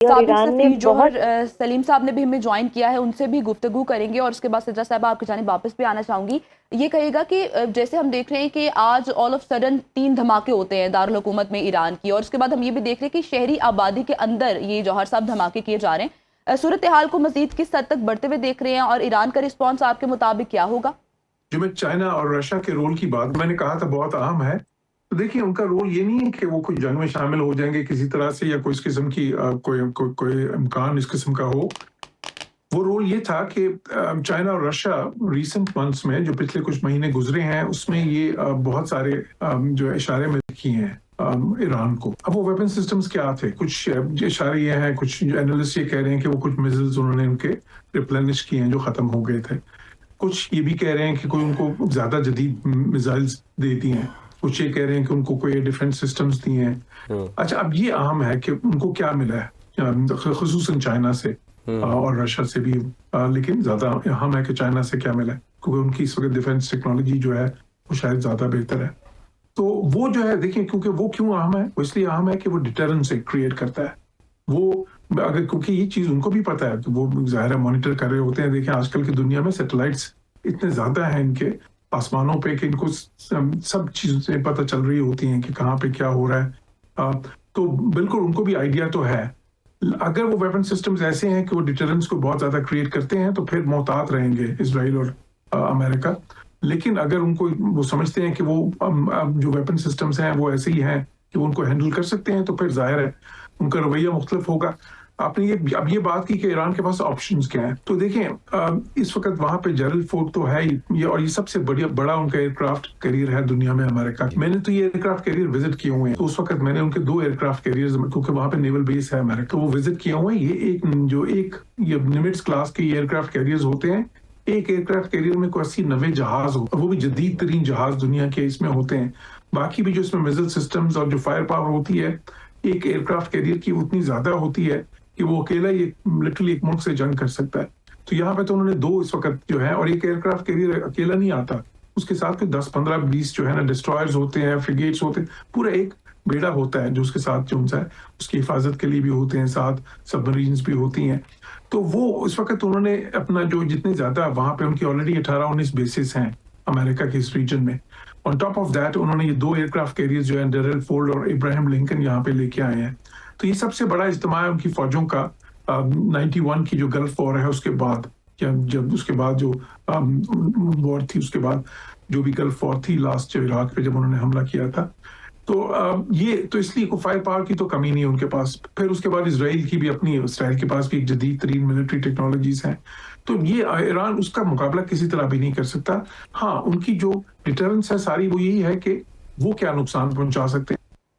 और साबिक ईरान ने सफ़ीर बहुत जौहर सलीम साहब ने भी हमें ज्वाइन किया है, उनसे भी गुफ्तगू करेंगे और उसके बाद सिद्रा साहब आपकी जानिब वापस भी आना चाहूँगी। ये कहेगा कि जैसे हम देख रहे हैं कि आज ऑल ऑफ सडन 3 धमाके होते हैं दारुल हुकूमत में ईरान की, और उसके बाद हम ये भी देख रहे हैं कि शहरी आबादी के अंदर ये जौहर साहब धमाके किए जा रहे हैं। सूरत हाल को मजीद किस हद तक बढ़ते हुए देख रहे हैं और ईरान का रिस्पॉन्स आपके मुताबिक क्या होगा? जो मैं चाइना और रशिया के रोल की बात मैंने कहा था बहुत अहम है। तो देखिए उनका रोल ये नहीं है कि वो कोई जंग में शामिल हो जाएंगे किसी तरह से या कोई इस किस्म की कोई इम्कान इस किस्म का हो। वो रोल ये था कि चाइना और रशिया रिसेंट मंथ्स में जो पिछले कुछ महीने गुजरे हैं उसमें ये बहुत सारे जो इशारे में किए हैं ईरान को। अब वो वेपन सिस्टम्स क्या थे, कुछ इशारे ये हैं, कुछ एनालिस्ट ये कह रहे हैं कि वो कुछ मिसाइल्स उन्होंने उनके रिप्लेनिश किए हैं जो खत्म हो गए थे। कुछ ये भी कह रहे हैं कि कोई उनको ज्यादा जदीद मिसाइल्स दे दी हैं। कुछ ये कह रहे हैं कि उनको कोई डिफेंस सिस्टम्स दिए हैं। अच्छा, अब ये अहम है कि उनको क्या मिला है खुसूसन चाइना से और रशिया से भी, लेकिन ज्यादा अहम है कि चाइना से क्या मिला है क्योंकि उनकी इस वक्त डिफेंस टेक्नोलॉजी जो है वो शायद ज्यादा बेहतर है। तो वो जो है देखिए, क्योंकि वो क्यों अहम है, वो इसलिए अहम है कि वो डिटरेंस क्रिएट करता है। वो अगर, क्योंकि ये चीज उनको भी पता है, तो वो जाहिर है मॉनिटर कर रहे होते हैं। देखिए आजकल की दुनिया में सैटेलाइट्स इतने ज्यादा हैं इनके आसमानों पे कि इनको सब चीजें पता चल रही होती हैं कि कहाँ पे क्या हो रहा है। तो बिल्कुल उनको भी आइडिया तो है। अगर वो वेपन सिस्टम्स ऐसे हैं कि वो डिटरेंस को बहुत ज्यादा क्रिएट करते हैं तो फिर मोहतात रहेंगे इजराइल और अमेरिका। लेकिन अगर उनको वो समझते हैं कि वो जो वेपन सिस्टम्स हैं वो ऐसे ही हैं कि वो उनको हैंडल कर सकते हैं, तो फिर जाहिर है उनका रवैया मुख्तलिफ होगा। आपने ये बात की कि ईरान के पास ऑप्शंस क्या हैं, तो देखें इस वक्त वहां पे जेरल फोर्ड तो है ही ये, और ये सबसे बड़ा उनका एयरक्राफ्ट कैरियर है दुनिया में अमेरिका। मैंने तो ये एयरक्राफ्ट कैरियर विजिट किए हुए हैं, तो उस वक्त मैंने उनके 2 एयरक्राफ्ट कैरियर, क्योंकि वहां पे नेवल बेस है अमेरिका, वो विजिट किए हुए हैं। ये निमिट्स क्लास के एयरक्राफ्ट कैरियर होते हैं। एक एयरक्राफ्ट कैरियर में कोई 80-90 जहाज हो, वो भी जदीद तरीन जहाज दुनिया के इसमें होते हैं। बाकी भी जो इसमें मिसाइल सिस्टम्स और जो फायर पावर होती है एक एयरक्राफ्ट कैरियर की उतनी ज्यादा होती है कि वो अकेला ही लिटरली एक मुल्क से जंग कर सकता है। तो यहाँ पे तो उन्होंने 2 इस वक्त जो है, और एक एयरक्राफ्ट कैरियर अकेला नहीं आता, उसके साथ फिर 10-15-20 जो है ना डिस्ट्रॉयर्स होते हैं, फ्रिगेट्स होते हैं, पूरा एक बेड़ा होता है जो उसके साथ जो है उसकी हिफाजत के लिए भी होते हैं, साथ सबमरीन्स भी होती हैं। तो वो इस वक्त उन्होंने अपना जो जितने ज्यादा वहां पे उनकी ऑलरेडी 18-19 बेसिस हैं अमेरिका के इस रीजन में। ऑन टॉप ऑफ दैट उन्होंने ये 2 एयरक्राफ्ट कैरियर जो है जेरल फोर्ड और इब्राहिम लिंकन यहाँ पे लेके आए हैं। तो ये सबसे बड़ा इज्तिमा है उनकी फौजों का 91 की जो गल्फ वॉर है उसके बाद, या जब उसके बाद जो वॉर थी, उसके बाद जो भी गल्फ वॉर थी लास्ट, जो इराक पे जब उन्होंने हमला किया था। तो ये तो इसलिए को फायर पावर की तो कमी नहीं है उनके पास। फिर उसके बाद इसराइल की भी अपनी, इसराइल के पास भी एक जदीद तरीन मिलिट्री टेक्नोलॉजीज हैं। तो ये ईरान उसका मुकाबला किसी तरह भी नहीं कर सकता। हाँ, उनकी जो डिटरेंस है सारी वो यही है कि वो क्या नुकसान पहुंचा सकते हैं।